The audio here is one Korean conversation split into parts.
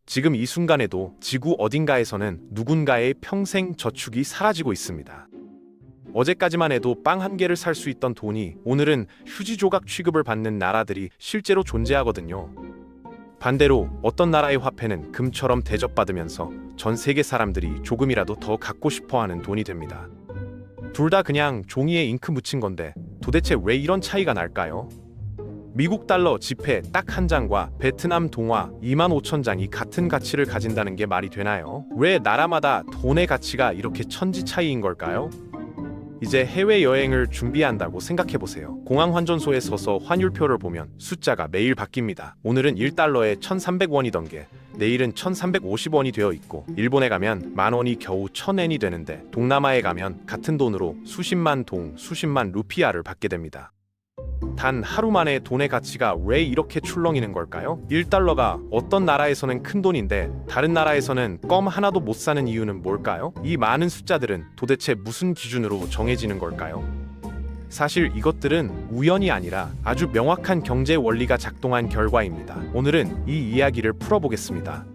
지금 이 순간에도 지구 어딘가에서는 누군가의 평생 저축이 사라지고 있습니다. 어제까지만 해도 빵 한 개를 살 수 있던 돈이 오늘은 휴지 조각 취급을 받는 나라들이 실제로 존재하거든요. 반대로 어떤 나라의 화폐는 금처럼 대접받으면서 전 세계 사람들이 조금이라도 더 갖고 싶어하는 돈이 됩니다. 둘 다 그냥 종이에 잉크 묻힌 건데 도대체 왜 이런 차이가 날까요? 미국 달러 지폐 딱 한 장과 베트남 동화 25,000장이 같은 가치를 가진다는 게 말이 되나요? 왜 나라마다 돈의 가치가 이렇게 천지 차이인 걸까요? 이제 해외여행을 준비한다고 생각해보세요. 공항 환전소에 서서 환율표를 보면 숫자가 매일 바뀝니다. 오늘은 1달러에 1,300원이던 게 내일은 1,350원이 되어 있고, 일본에 가면 만원이 겨우 1,000엔이 되는데 동남아에 가면 같은 돈으로 수십만 동, 수십만 루피아를 받게 됩니다. 단 하루 만에 돈의 가치가 왜 이렇게 출렁이는 걸까요? 1달러가 어떤 나라에서는 큰 돈인데 다른 나라에서는 껌 하나도 못 사는 이유는 뭘까요? 이 많은 숫자들은 도대체 무슨 기준으로 정해지는 걸까요? 사실 이것들은 우연이 아니라 아주 명확한 경제 원리가 작동한 결과입니다. 오늘은 이 이야기를 풀어보겠습니다.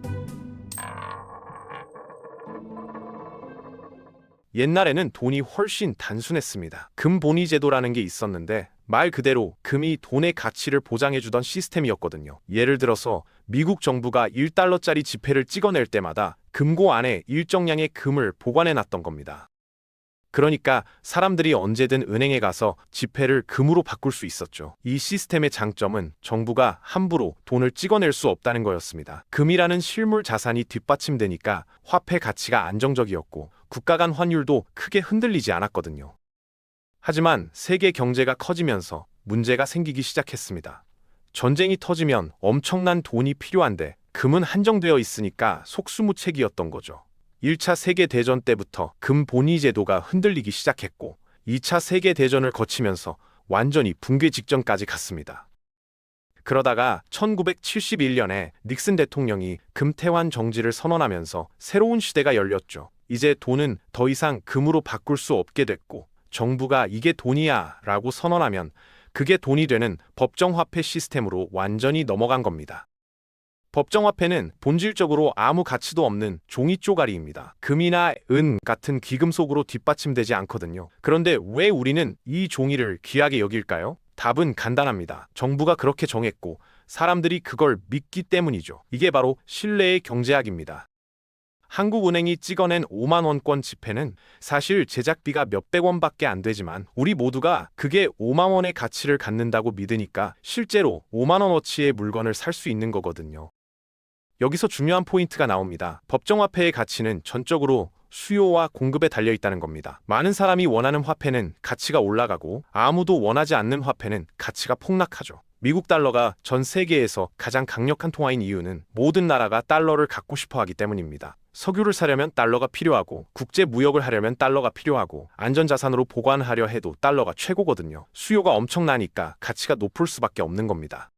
옛날에는 돈이 훨씬 단순했습니다. 금본위 제도라는 게 있었는데 말 그대로 금이 돈의 가치를 보장해주던 시스템이었거든요. 예를 들어서 미국 정부가 1달러짜리 지폐를 찍어낼 때마다 금고 안에 일정량의 금을 보관해놨던 겁니다. 그러니까 사람들이 언제든 은행에 가서 지폐를 금으로 바꿀 수 있었죠. 이 시스템의 장점은 정부가 함부로 돈을 찍어낼 수 없다는 거였습니다. 금이라는 실물 자산이 뒷받침되니까 화폐 가치가 안정적이었고 국가 간 환율도 크게 흔들리지 않았거든요. 하지만 세계 경제가 커지면서 문제가 생기기 시작했습니다. 전쟁이 터지면 엄청난 돈이 필요한데 금은 한정되어 있으니까 속수무책이었던 거죠. 1차 세계대전 때부터 금 본위 제도가 흔들리기 시작했고 2차 세계대전을 거치면서 완전히 붕괴 직전까지 갔습니다. 그러다가 1971년에 닉슨 대통령이 금태환 정지를 선언하면서 새로운 시대가 열렸죠. 이제 돈은 더 이상 금으로 바꿀 수 없게 됐고 정부가 이게 돈이야 라고 선언하면 그게 돈이 되는 법정화폐 시스템으로 완전히 넘어간 겁니다. 법정화폐는 본질적으로 아무 가치도 없는 종이 쪼가리입니다. 금이나 은 같은 귀금속으로 뒷받침되지 않거든요. 그런데 왜 우리는 이 종이를 귀하게 여길까요? 답은 간단합니다. 정부가 그렇게 정했고 사람들이 그걸 믿기 때문이죠. 이게 바로 신뢰의 경제학입니다. 한국은행이 찍어낸 5만원권 지폐는 사실 제작비가 몇백 원밖에 안 되지만 우리 모두가 그게 5만원의 가치를 갖는다고 믿으니까 실제로 5만원어치의 물건을 살 수 있는 거거든요. 여기서 중요한 포인트가 나옵니다. 법정화폐의 가치는 전적으로 수요와 공급에 달려있다는 겁니다. 많은 사람이 원하는 화폐는 가치가 올라가고 아무도 원하지 않는 화폐는 가치가 폭락하죠. 미국 달러가 전 세계에서 가장 강력한 통화인 이유는 모든 나라가 달러를 갖고 싶어 하기 때문입니다. 석유를 사려면 달러가 필요하고 국제 무역을 하려면 달러가 필요하고 안전자산으로 보관하려 해도 달러가 최고거든요. 수요가 엄청나니까 가치가 높을 수밖에 없는 겁니다.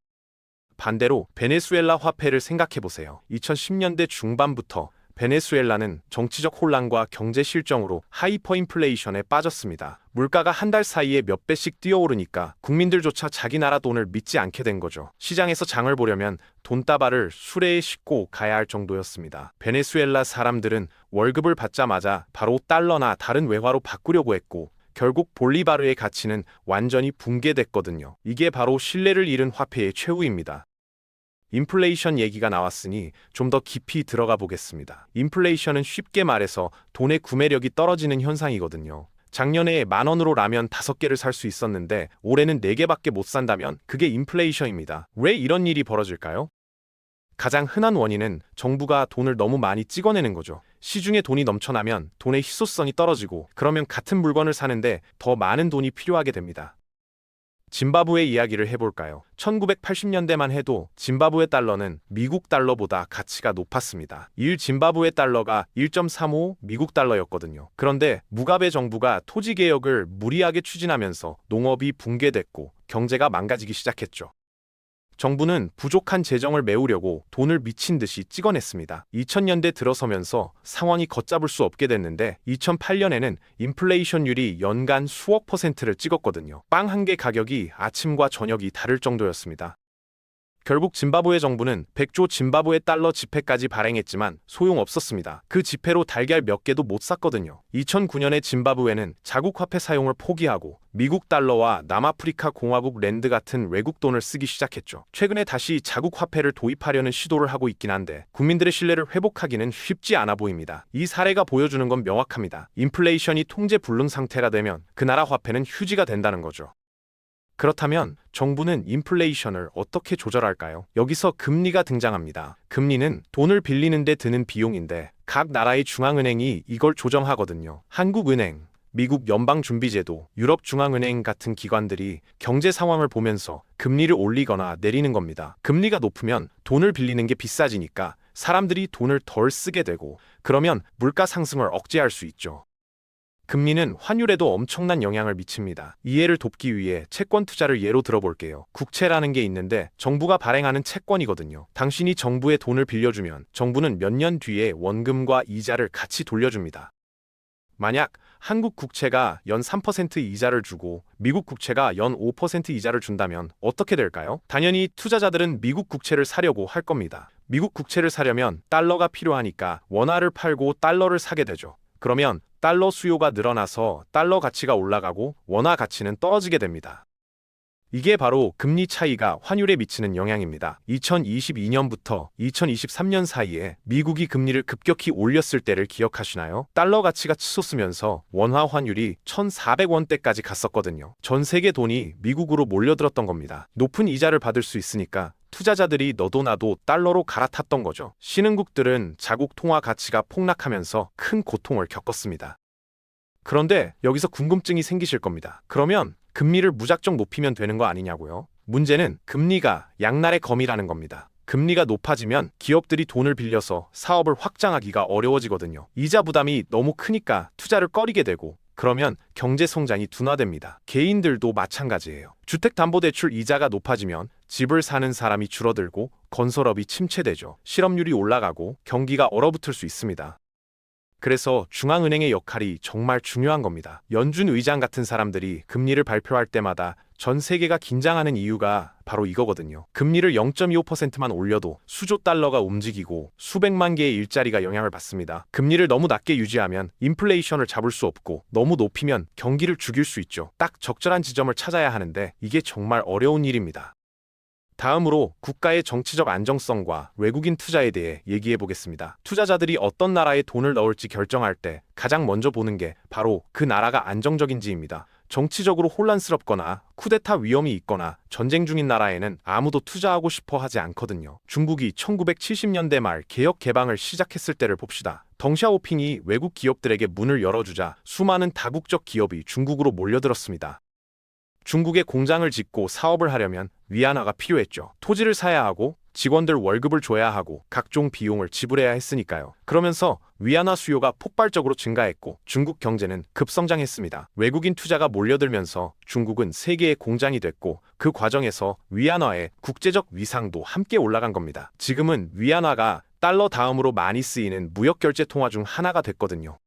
반대로 베네수엘라 화폐를 생각해보세요. 2010년대 중반부터 베네수엘라는 정치적 혼란과 경제 실정으로 하이퍼인플레이션에 빠졌습니다. 물가가 한 달 사이에 몇 배씩 뛰어오르니까 국민들조차 자기 나라 돈을 믿지 않게 된 거죠. 시장에서 장을 보려면 돈다발을 수레에 싣고 가야 할 정도였습니다. 베네수엘라 사람들은 월급을 받자마자 바로 달러나 다른 외화로 바꾸려고 했고 결국 볼리바르의 가치는 완전히 붕괴됐거든요. 이게 바로 신뢰를 잃은 화폐의 최후입니다. 인플레이션 얘기가 나왔으니 좀 더 깊이 들어가 보겠습니다. 인플레이션은 쉽게 말해서 돈의 구매력이 떨어지는 현상이거든요. 작년에 10,000원으로 라면 5개를 살 수 있었는데 올해는 4개밖에 못 산다면 그게 인플레이션입니다. 왜 이런 일이 벌어질까요? 가장 흔한 원인은 정부가 돈을 너무 많이 찍어내는 거죠. 시중에 돈이 넘쳐나면 돈의 희소성이 떨어지고 그러면 같은 물건을 사는데 더 많은 돈이 필요하게 됩니다. 짐바브웨 이야기를 해볼까요? 1980년대만 해도 짐바브웨 달러는 미국 달러보다 가치가 높았습니다. 1 짐바브웨 달러가 1.35 미국 달러였거든요. 그런데 무가베 정부가 토지개혁을 무리하게 추진하면서 농업이 붕괴됐고 경제가 망가지기 시작했죠. 정부는 부족한 재정을 메우려고 돈을 미친 듯이 찍어냈습니다. 2000년대 들어서면서 상황이 걷잡을 수 없게 됐는데 2008년에는 인플레이션율이 연간 수억 %를 찍었거든요. 빵 한 개 가격이 아침과 저녁이 다를 정도였습니다. 결국 짐바브웨 정부는 100조 짐바브웨 달러 지폐까지 발행했지만 소용없었습니다. 그 지폐로 달걀 몇 개도 못 샀거든요. 2009년에 짐바브웨는 자국 화폐 사용을 포기하고 미국 달러와 남아프리카 공화국 랜드 같은 외국 돈을 쓰기 시작했죠. 최근에 다시 자국 화폐를 도입하려는 시도를 하고 있긴 한데 국민들의 신뢰를 회복하기는 쉽지 않아 보입니다. 이 사례가 보여주는 건 명확합니다. 인플레이션이 통제 불능 상태가 되면 그 나라 화폐는 휴지가 된다는 거죠. 그렇다면 정부는 인플레이션을 어떻게 조절할까요? 여기서 금리가 등장합니다. 금리는 돈을 빌리는 데 드는 비용인데 각 나라의 중앙은행이 이걸 조정하거든요. 한국은행, 미국 연방준비제도, 유럽중앙은행 같은 기관들이 경제 상황을 보면서 금리를 올리거나 내리는 겁니다. 금리가 높으면 돈을 빌리는 게 비싸지니까 사람들이 돈을 덜 쓰게 되고 그러면 물가 상승을 억제할 수 있죠. 금리는 환율에도 엄청난 영향을 미칩니다. 이해를 돕기 위해 채권 투자를 예로 들어볼게요. 국채라는 게 있는데 정부가 발행하는 채권이거든요. 당신이 정부에 돈을 빌려주면 정부는 몇 년 뒤에 원금과 이자를 같이 돌려줍니다. 만약 한국 국채가 연 3% 이자를 주고 미국 국채가 연 5% 이자를 준다면 어떻게 될까요? 당연히 투자자들은 미국 국채를 사려고 할 겁니다. 미국 국채를 사려면 달러가 필요하니까 원화를 팔고 달러를 사게 되죠. 그러면 달러 수요가 늘어나서 달러 가치가 올라가고 원화 가치는 떨어지게 됩니다. 이게 바로 금리 차이가 환율에 미치는 영향입니다. 2022년부터 2023년 사이에 미국이 금리를 급격히 올렸을 때를 기억하시나요? 달러 가치가 치솟으면서 원화 환율이 1,400원대까지 갔었거든요. 전 세계 돈이 미국으로 몰려들었던 겁니다. 높은 이자를 받을 수 있으니까 투자자들이 너도 나도 달러로 갈아탔던 거죠. 신흥국들은 자국 통화 가치가 폭락하면서 큰 고통을 겪었습니다. 그런데 여기서 궁금증이 생기실 겁니다. 그러면 금리를 무작정 높이면 되는 거 아니냐고요? 문제는 금리가 양날의 검이라는 겁니다. 금리가 높아지면 기업들이 돈을 빌려서 사업을 확장하기가 어려워지거든요. 이자 부담이 너무 크니까 투자를 꺼리게 되고 그러면 경제 성장이 둔화됩니다. 개인들도 마찬가지예요. 주택담보대출 이자가 높아지면 집을 사는 사람이 줄어들고 건설업이 침체되죠. 실업률이 올라가고 경기가 얼어붙을 수 있습니다. 그래서 중앙은행의 역할이 정말 중요한 겁니다. 연준 의장 같은 사람들이 금리를 발표할 때마다 전 세계가 긴장하는 이유가 바로 이거거든요. 금리를 0.25%만 올려도 수조 달러가 움직이고 수백만 개의 일자리가 영향을 받습니다. 금리를 너무 낮게 유지하면 인플레이션을 잡을 수 없고 너무 높이면 경기를 죽일 수 있죠. 딱 적절한 지점을 찾아야 하는데 이게 정말 어려운 일입니다. 다음으로 국가의 정치적 안정성과 외국인 투자에 대해 얘기해 보겠습니다. 투자자들이 어떤 나라에 돈을 넣을지 결정할 때 가장 먼저 보는 게 바로 그 나라가 안정적인지입니다. 정치적으로 혼란스럽거나 쿠데타 위험이 있거나 전쟁 중인 나라에는 아무도 투자하고 싶어 하지 않거든요. 중국이 1970년대 말 개혁 개방을 시작했을 때를 봅시다. 덩샤오핑이 외국 기업들에게 문을 열어주자 수많은 다국적 기업이 중국으로 몰려들었습니다. 중국에 공장을 짓고 사업을 하려면 위안화가 필요했죠. 토지를 사야 하고 직원들 월급을 줘야 하고 각종 비용을 지불해야 했으니까요. 그러면서 위안화 수요가 폭발적으로 증가했고 중국 경제는 급성장했습니다. 외국인 투자가 몰려들면서 중국은 세계의 공장이 됐고 그 과정에서 위안화의 국제적 위상도 함께 올라간 겁니다. 지금은 위안화가 달러 다음으로 많이 쓰이는 무역결제 통화 중 하나가 됐거든요.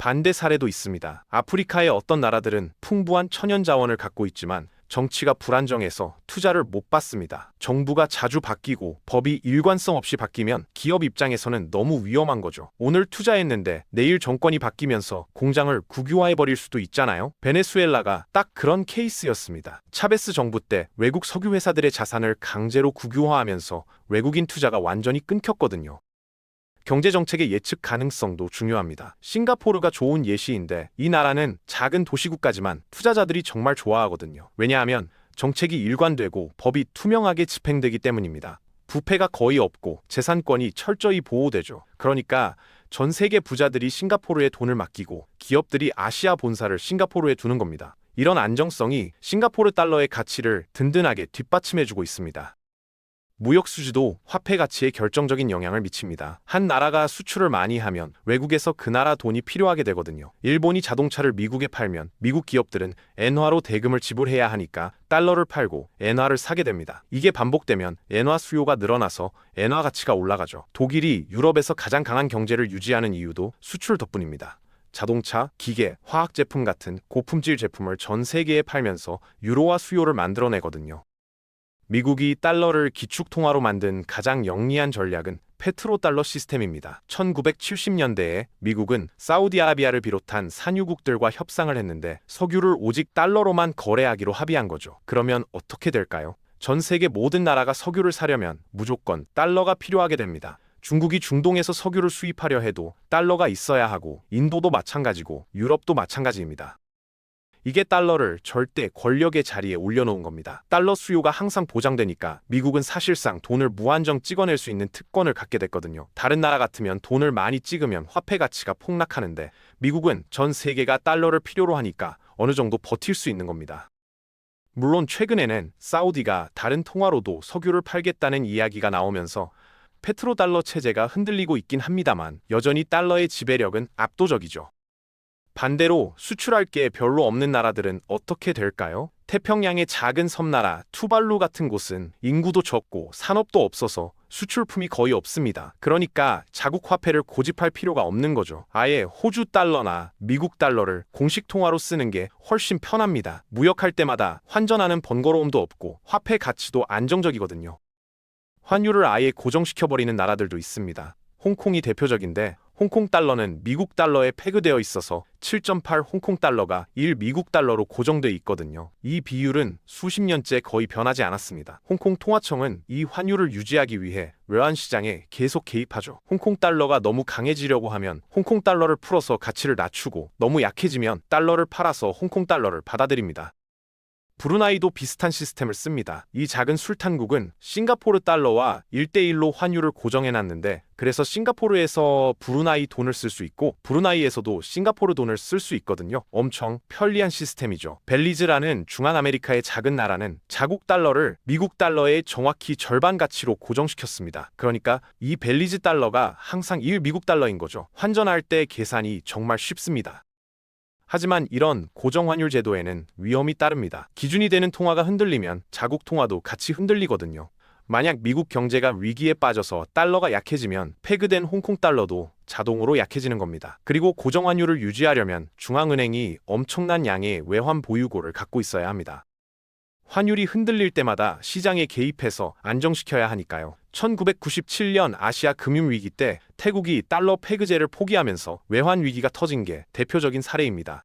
반대 사례도 있습니다. 아프리카의 어떤 나라들은 풍부한 천연 자원을 갖고 있지만 정치가 불안정해서 투자를 못 받습니다. 정부가 자주 바뀌고 법이 일관성 없이 바뀌면 기업 입장에서는 너무 위험한 거죠. 오늘 투자했는데 내일 정권이 바뀌면서 공장을 국유화해버릴 수도 있잖아요. 베네수엘라가 딱 그런 케이스였습니다. 차베스 정부 때 외국 석유 회사들의 자산을 강제로 국유화하면서 외국인 투자가 완전히 끊겼거든요. 경제정책의 예측 가능성도 중요합니다. 싱가포르가 좋은 예시인데 이 나라는 작은 도시국가지만 투자자들이 정말 좋아하거든요. 왜냐하면 정책이 일관되고 법이 투명하게 집행되기 때문입니다. 부패가 거의 없고 재산권이 철저히 보호되죠. 그러니까 전 세계 부자들이 싱가포르에 돈을 맡기고 기업들이 아시아 본사를 싱가포르에 두는 겁니다. 이런 안정성이 싱가포르 달러의 가치를 든든하게 뒷받침해주고 있습니다. 무역 수지도 화폐 가치에 결정적인 영향을 미칩니다. 한 나라가 수출을 많이 하면 외국에서 그 나라 돈이 필요하게 되거든요. 일본이 자동차를 미국에 팔면 미국 기업들은 엔화로 대금을 지불해야 하니까 달러를 팔고 엔화를 사게 됩니다. 이게 반복되면 엔화 수요가 늘어나서 엔화 가치가 올라가죠. 독일이 유럽에서 가장 강한 경제를 유지하는 이유도 수출 덕분입니다. 자동차, 기계, 화학 제품 같은 고품질 제품을 전 세계에 팔면서 유로화 수요를 만들어내거든요. 미국이 달러를 기축통화로 만든 가장 영리한 전략은 페트로달러 시스템입니다. 1970년대에 미국은 사우디아라비아를 비롯한 산유국들과 협상을 했는데 석유를 오직 달러로만 거래하기로 합의한 거죠. 그러면 어떻게 될까요? 전 세계 모든 나라가 석유를 사려면 무조건 달러가 필요하게 됩니다. 중국이 중동에서 석유를 수입하려 해도 달러가 있어야 하고, 인도도 마찬가지고 유럽도 마찬가지입니다. 이게 달러를 절대 권력의 자리에 올려놓은 겁니다. 달러 수요가 항상 보장되니까 미국은 사실상 돈을 무한정 찍어낼 수 있는 특권을 갖게 됐거든요. 다른 나라 같으면 돈을 많이 찍으면 화폐 가치가 폭락하는데 미국은 전 세계가 달러를 필요로 하니까 어느 정도 버틸 수 있는 겁니다. 물론 최근에는 사우디가 다른 통화로도 석유를 팔겠다는 이야기가 나오면서 페트로달러 체제가 흔들리고 있긴 합니다만 여전히 달러의 지배력은 압도적이죠. 반대로 수출할 게 별로 없는 나라들은 어떻게 될까요? 태평양의 작은 섬나라 투발루 같은 곳은 인구도 적고 산업도 없어서 수출품이 거의 없습니다. 그러니까 자국 화폐를 고집할 필요가 없는 거죠. 아예 호주 달러나 미국 달러를 공식 통화로 쓰는 게 훨씬 편합니다. 무역할 때마다 환전하는 번거로움도 없고 화폐 가치도 안정적이거든요. 환율을 아예 고정시켜버리는 나라들도 있습니다. 홍콩이 대표적인데 홍콩 달러는 미국 달러에 페그되어 있어서 7.8 홍콩 달러가 1 미국 달러로 고정돼 있거든요. 이 비율은 수십 년째 거의 변하지 않았습니다. 홍콩 통화청은 이 환율을 유지하기 위해 외환 시장에 계속 개입하죠. 홍콩 달러가 너무 강해지려고 하면 홍콩 달러를 풀어서 가치를 낮추고, 너무 약해지면 달러를 팔아서 홍콩 달러를 받아들입니다. 브루나이도 비슷한 시스템을 씁니다. 이 작은 술탄국은 싱가포르 달러와 1대1로 환율을 고정해놨는데, 그래서 싱가포르에서 브루나이 돈을 쓸 수 있고 브루나이에서도 싱가포르 돈을 쓸 수 있거든요. 엄청 편리한 시스템이죠. 벨리즈라는 중앙아메리카의 작은 나라는 자국 달러를 미국 달러의 정확히 절반 가치로 고정시켰습니다. 그러니까 이 벨리즈 달러가 항상 1 미국 달러인 거죠. 환전할 때 계산이 정말 쉽습니다. 하지만 이런 고정환율 제도에는 위험이 따릅니다. 기준이 되는 통화가 흔들리면 자국 통화도 같이 흔들리거든요. 만약 미국 경제가 위기에 빠져서 달러가 약해지면 페그된 홍콩 달러도 자동으로 약해지는 겁니다. 그리고 고정환율을 유지하려면 중앙은행이 엄청난 양의 외환 보유고를 갖고 있어야 합니다. 환율이 흔들릴 때마다 시장에 개입해서 안정시켜야 하니까요. 1997년 아시아 금융위기 때 태국이 달러 페그제를 포기하면서 외환 위기가 터진 게 대표적인 사례입니다.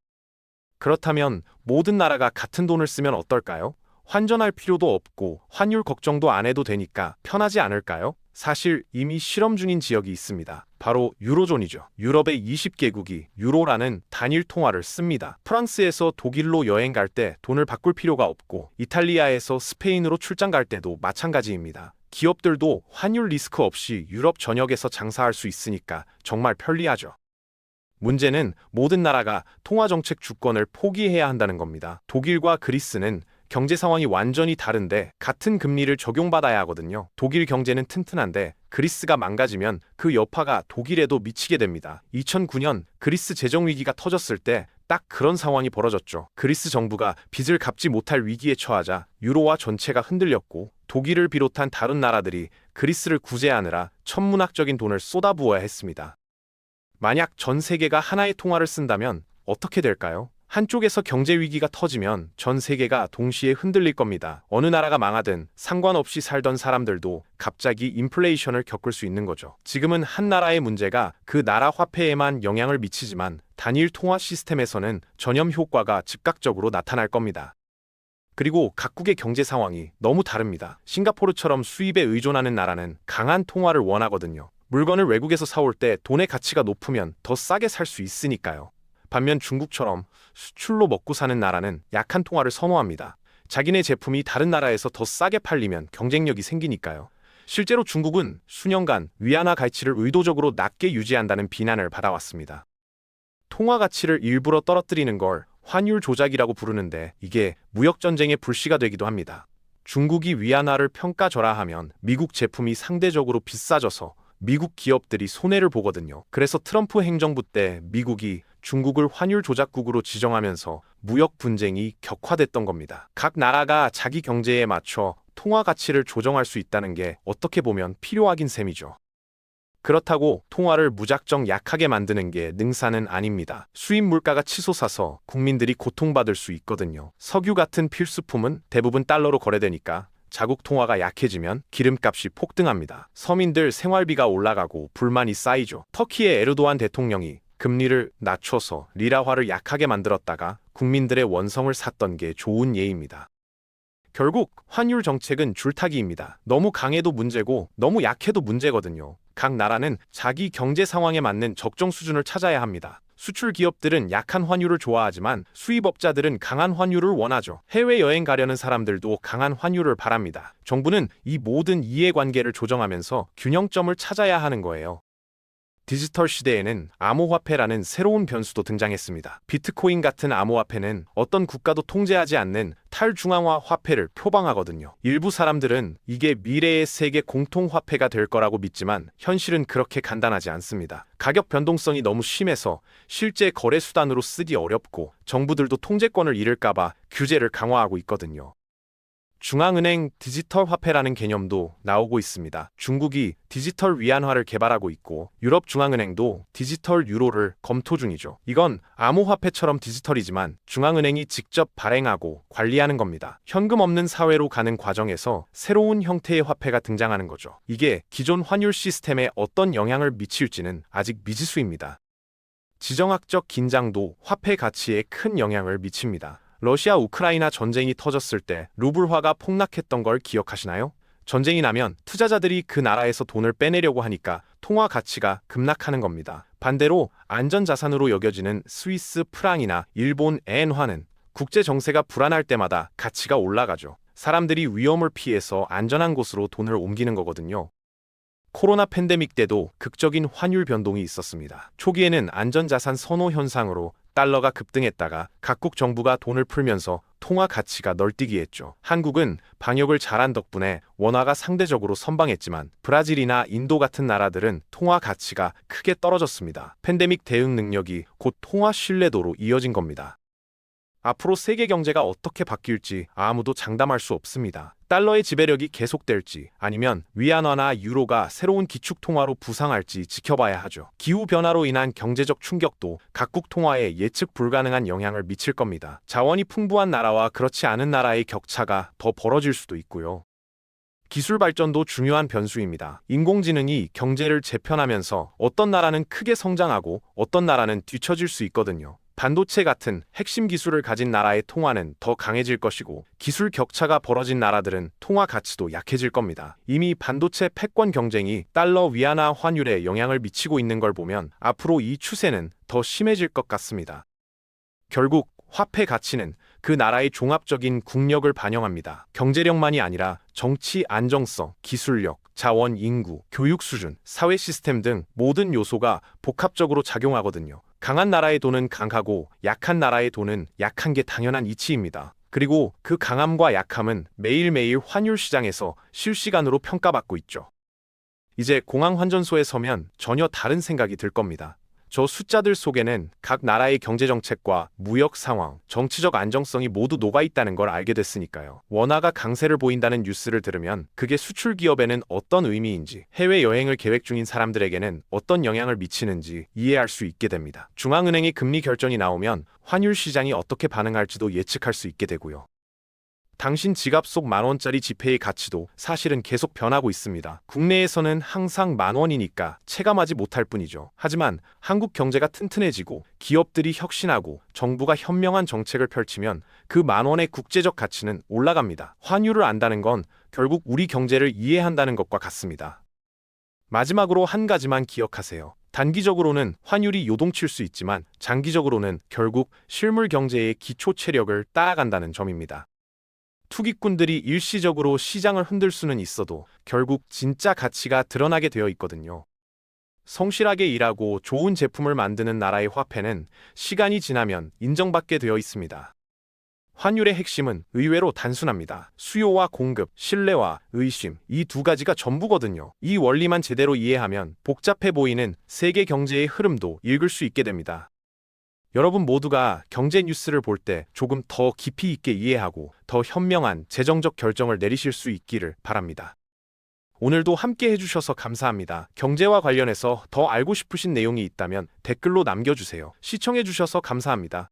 그렇다면 모든 나라가 같은 돈을 쓰면 어떨까요? 환전할 필요도 없고 환율 걱정도 안 해도 되니까 편하지 않을까요? 사실 이미 실험 중인 지역이 있습니다. 바로 유로존이죠. 유럽의 20개국이 유로라는 단일 통화를 씁니다. 프랑스에서 독일로 여행 갈 때 돈을 바꿀 필요가 없고, 이탈리아에서 스페인으로 출장 갈 때도 마찬가지입니다. 기업들도 환율 리스크 없이 유럽 전역에서 장사할 수 있으니까 정말 편리하죠. 문제는 모든 나라가 통화정책 주권을 포기해야 한다는 겁니다. 독일과 그리스는 경제 상황이 완전히 다른데 같은 금리를 적용받아야 하거든요. 독일 경제는 튼튼한데 그리스가 망가지면 그 여파가 독일에도 미치게 됩니다. 2009년 그리스 재정위기가 터졌을 때 딱 그런 상황이 벌어졌죠. 그리스 정부가 빚을 갚지 못할 위기에 처하자 유로화 전체가 흔들렸고, 독일을 비롯한 다른 나라들이 그리스를 구제하느라 천문학적인 돈을 쏟아부어야 했습니다. 만약 전 세계가 하나의 통화를 쓴다면 어떻게 될까요? 한쪽에서 경제 위기가 터지면 전 세계가 동시에 흔들릴 겁니다. 어느 나라가 망하든 상관없이 살던 사람들도 갑자기 인플레이션을 겪을 수 있는 거죠. 지금은 한 나라의 문제가 그 나라 화폐에만 영향을 미치지만 단일 통화 시스템에서는 전염 효과가 즉각적으로 나타날 겁니다. 그리고 각국의 경제 상황이 너무 다릅니다. 싱가포르처럼 수입에 의존하는 나라는 강한 통화를 원하거든요. 물건을 외국에서 사올 때 돈의 가치가 높으면 더 싸게 살 수 있으니까요. 반면 중국처럼 수출로 먹고 사는 나라는 약한 통화를 선호합니다. 자기네 제품이 다른 나라에서 더 싸게 팔리면 경쟁력이 생기니까요. 실제로 중국은 수년간 위안화 가치를 의도적으로 낮게 유지한다는 비난을 받아왔습니다. 통화 가치를 일부러 떨어뜨리는 걸 환율 조작이라고 부르는데, 이게 무역전쟁의 불씨가 되기도 합니다. 중국이 위안화를 평가절하하면 미국 제품이 상대적으로 비싸져서 미국 기업들이 손해를 보거든요. 그래서 트럼프 행정부 때 미국이 중국을 환율 조작국으로 지정하면서 무역 분쟁이 격화됐던 겁니다. 각 나라가 자기 경제에 맞춰 통화 가치를 조정할 수 있다는 게 어떻게 보면 필요하긴 셈이죠. 그렇다고 통화를 무작정 약하게 만드는 게 능사는 아닙니다. 수입 물가가 치솟아서 국민들이 고통받을 수 있거든요. 석유 같은 필수품은 대부분 달러로 거래되니까 자국 통화가 약해지면 기름값이 폭등합니다. 서민들 생활비가 올라가고 불만이 쌓이죠. 터키의 에르도안 대통령이 금리를 낮춰서 리라화를 약하게 만들었다가 국민들의 원성을 샀던 게 좋은 예입니다. 결국 환율 정책은 줄타기입니다. 너무 강해도 문제고 너무 약해도 문제거든요. 각 나라는 자기 경제 상황에 맞는 적정 수준을 찾아야 합니다. 수출 기업들은 약한 환율을 좋아하지만 수입업자들은 강한 환율을 원하죠. 해외여행 가려는 사람들도 강한 환율을 바랍니다. 정부는 이 모든 이해관계를 조정하면서 균형점을 찾아야 하는 거예요. 디지털 시대에는 암호화폐라는 새로운 변수도 등장했습니다. 비트코인 같은 암호화폐는 어떤 국가도 통제하지 않는 탈중앙화 화폐를 표방하거든요. 일부 사람들은 이게 미래의 세계 공통화폐가 될 거라고 믿지만 현실은 그렇게 간단하지 않습니다. 가격 변동성이 너무 심해서 실제 거래 수단으로 쓰기 어렵고 정부들도 통제권을 잃을까봐 규제를 강화하고 있거든요. 중앙은행 디지털 화폐라는 개념도 나오고 있습니다. 중국이 디지털 위안화를 개발하고 있고 유럽 중앙은행도 디지털 유로를 검토 중이죠. 이건 암호화폐처럼 디지털이지만 중앙은행이 직접 발행하고 관리하는 겁니다. 현금 없는 사회로 가는 과정에서 새로운 형태의 화폐가 등장하는 거죠. 이게 기존 환율 시스템에 어떤 영향을 미칠지는 아직 미지수입니다. 지정학적 긴장도 화폐 가치에 큰 영향을 미칩니다. 러시아 우크라이나 전쟁이 터졌을 때 루블화가 폭락했던 걸 기억하시나요? 전쟁이 나면 투자자들이 그 나라에서 돈을 빼내려고 하니까 통화 가치가 급락하는 겁니다. 반대로 안전자산으로 여겨지는 스위스 프랑이나 일본 엔화는 국제 정세가 불안할 때마다 가치가 올라가죠. 사람들이 위험을 피해서 안전한 곳으로 돈을 옮기는 거거든요. 코로나 팬데믹 때도 극적인 환율 변동이 있었습니다. 초기에는 안전자산 선호 현상으로 달러가 급등했다가 각국 정부가 돈을 풀면서 통화 가치가 널뛰기 했죠. 한국은 방역을 잘한 덕분에 원화가 상대적으로 선방했지만 브라질이나 인도 같은 나라들은 통화 가치가 크게 떨어졌습니다. 팬데믹 대응 능력이 곧 통화 신뢰도로 이어진 겁니다. 앞으로 세계 경제가 어떻게 바뀔지 아무도 장담할 수 없습니다. 달러의 지배력이 계속될지 아니면 위안화나 유로가 새로운 기축통화로 부상할지 지켜봐야 하죠. 기후변화로 인한 경제적 충격도 각국 통화에 예측 불가능한 영향을 미칠 겁니다. 자원이 풍부한 나라와 그렇지 않은 나라의 격차가 더 벌어질 수도 있고요. 기술 발전도 중요한 변수입니다. 인공지능이 경제를 재편하면서 어떤 나라는 크게 성장하고 어떤 나라는 뒤처질 수 있거든요. 반도체 같은 핵심 기술을 가진 나라의 통화는 더 강해질 것이고 기술 격차가 벌어진 나라들은 통화 가치도 약해질 겁니다. 이미 반도체 패권 경쟁이 달러 위안화 환율에 영향을 미치고 있는 걸 보면 앞으로 이 추세는 더 심해질 것 같습니다. 결국 화폐 가치는 그 나라의 종합적인 국력을 반영합니다. 경제력만이 아니라 정치 안정성, 기술력, 자원 인구, 교육 수준, 사회 시스템 등 모든 요소가 복합적으로 작용하거든요. 강한 나라의 돈은 강하고 약한 나라의 돈은 약한 게 당연한 이치입니다. 그리고 그 강함과 약함은 매일매일 환율 시장에서 실시간으로 평가받고 있죠. 이제 공항 환전소에 서면 전혀 다른 생각이 들 겁니다. 저 숫자들 속에는 각 나라의 경제정책과 무역 상황, 정치적 안정성이 모두 녹아있다는 걸 알게 됐으니까요. 원화가 강세를 보인다는 뉴스를 들으면 그게 수출 기업에는 어떤 의미인지, 해외여행을 계획 중인 사람들에게는 어떤 영향을 미치는지 이해할 수 있게 됩니다. 중앙은행의 금리 결정이 나오면 환율 시장이 어떻게 반응할지도 예측할 수 있게 되고요. 당신 지갑 속 10,000원짜리 지폐의 가치도 사실은 계속 변하고 있습니다. 국내에서는 항상 10,000원이니까 체감하지 못할 뿐이죠. 하지만 한국 경제가 튼튼해지고 기업들이 혁신하고 정부가 현명한 정책을 펼치면 그 10,000원의 국제적 가치는 올라갑니다. 환율을 안다는 건 결국 우리 경제를 이해한다는 것과 같습니다. 마지막으로 한 가지만 기억하세요. 단기적으로는 환율이 요동칠 수 있지만 장기적으로는 결국 실물 경제의 기초 체력을 따라간다는 점입니다. 투기꾼들이 일시적으로 시장을 흔들 수는 있어도 결국 진짜 가치가 드러나게 되어 있거든요. 성실하게 일하고 좋은 제품을 만드는 나라의 화폐는 시간이 지나면 인정받게 되어 있습니다. 환율의 핵심은 의외로 단순합니다. 수요와 공급, 신뢰와 의심, 이 두 가지가 전부거든요. 이 원리만 제대로 이해하면 복잡해 보이는 세계 경제의 흐름도 읽을 수 있게 됩니다. 여러분 모두가 경제 뉴스를 볼 때 조금 더 깊이 있게 이해하고 더 현명한 재정적 결정을 내리실 수 있기를 바랍니다. 오늘도 함께 해주셔서 감사합니다. 경제와 관련해서 더 알고 싶으신 내용이 있다면 댓글로 남겨주세요. 시청해주셔서 감사합니다.